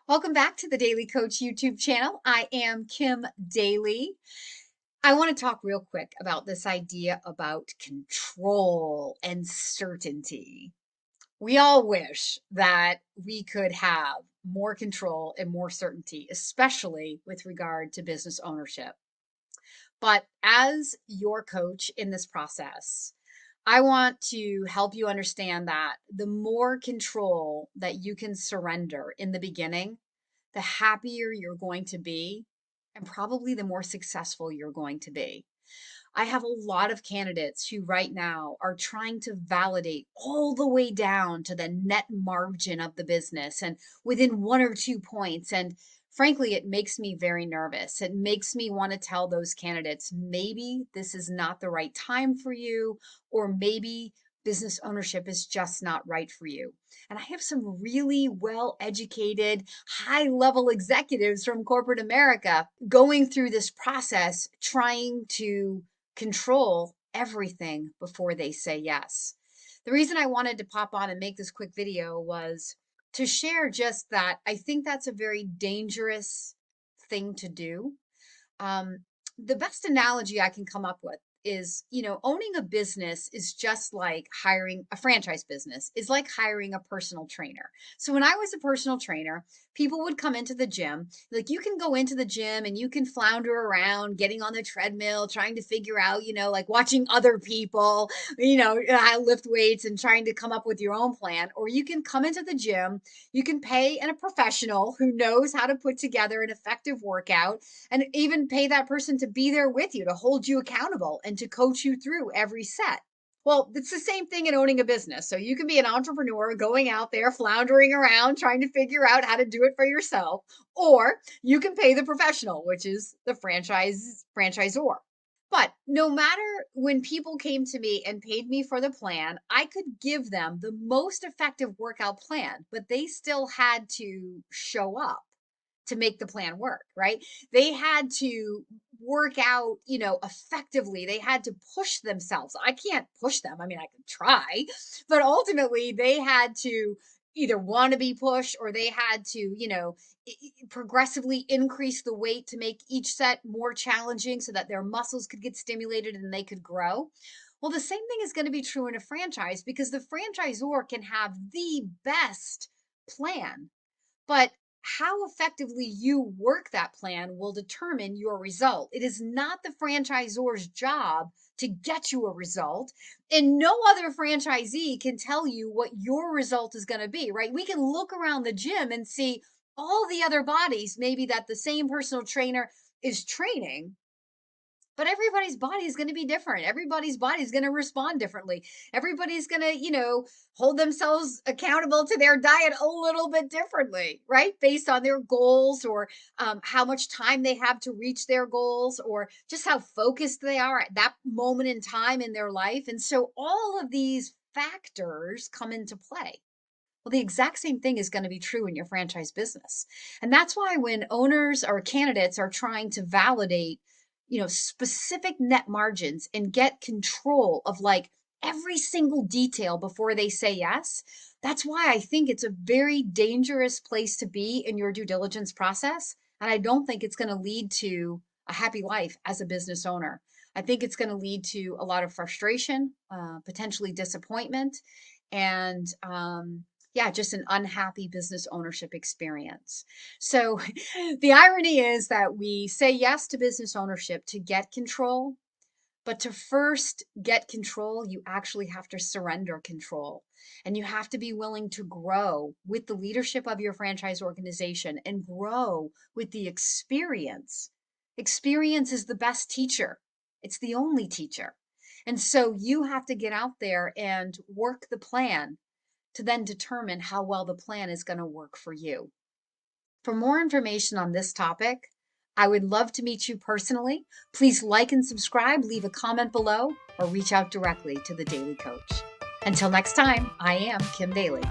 Welcome back to the Daily Coach YouTube channel. I am Kim Daly. I want to talk real quick about this idea about control and certainty. We all wish that we could have more control and more certainty, especially with regard to business ownership. But as your coach in this process, I want to help you understand that the more control that you can surrender in the beginning, the happier you're going to be, and probably the more successful you're going to be. I have a lot of candidates who right now are trying to validate all the way down to the net margin of the business and within 1 or 2 points. And frankly, it makes me very nervous. It makes me want to tell those candidates maybe this is not the right time for you, or maybe business ownership is just not right for you. And I have some really well educated, high level executives from corporate America going through this process, trying to control everything before they say yes. The reason I wanted to pop on and make this quick video was to share just that I think that's a very dangerous thing to do. The best analogy I can come up with is, owning a business is just like hiring a franchise business, is like hiring a personal trainer. So when I was a personal trainer, people would come into the gym. Like, you can go into the gym and you can flounder around, getting on the treadmill, trying to figure out, like watching other people, lift weights and trying to come up with your own plan. Or you can come into the gym, you can pay a professional who knows how to put together an effective workout, and even pay that person to be there with you, to hold you accountable and to coach you through every set. Well, it's the same thing in owning a business. So you can be an entrepreneur going out there floundering around trying to figure out how to do it for yourself, or you can pay the professional, which is the franchisor. But no matter, when people came to me and paid me for the plan, I could give them the most effective workout plan, but they still had to show up to make the plan work, right? They had to work out, effectively. They had to push themselves. I can't push them. I mean, I can try, but ultimately they had to either want to be pushed, or they had to, progressively increase the weight to make each set more challenging so that their muscles could get stimulated and they could grow. Well, the same thing is going to be true in a franchise, because the franchisor can have the best plan, but how effectively you work that plan will determine your result. It is not the franchisor's job to get you a result, and no other franchisee can tell you what your result is going to be, right? We can look around the gym and see all the other bodies, maybe that the same personal trainer is training, but everybody's body is going to be different. Everybody's body is going to respond differently. Everybody's going to, hold themselves accountable to their diet a little bit differently, right? Based on their goals, or how much time they have to reach their goals, or just how focused they are at that moment in time in their life. And so all of these factors come into play. Well, the exact same thing is going to be true in your franchise business. And that's why when owners or candidates are trying to validate, specific net margins and get control of like every single detail before they say yes, that's why I think it's a very dangerous place to be in your due diligence process. And I don't think it's going to lead to a happy life as a business owner. I think it's going to lead to a lot of frustration, potentially disappointment, and yeah, just an unhappy business ownership experience. So the irony is that we say yes to business ownership to get control, but to first get control, you actually have to surrender control. And you have to be willing to grow with the leadership of your franchise organization and grow with the experience. Experience is the best teacher. It's the only teacher. And so you have to get out there and work the plan to then determine how well the plan is going to work for you. For more information on this topic, I would love to meet you personally. Please like and subscribe, leave a comment below, or reach out directly to the Daily Coach. Until next time, I am Kim Daly.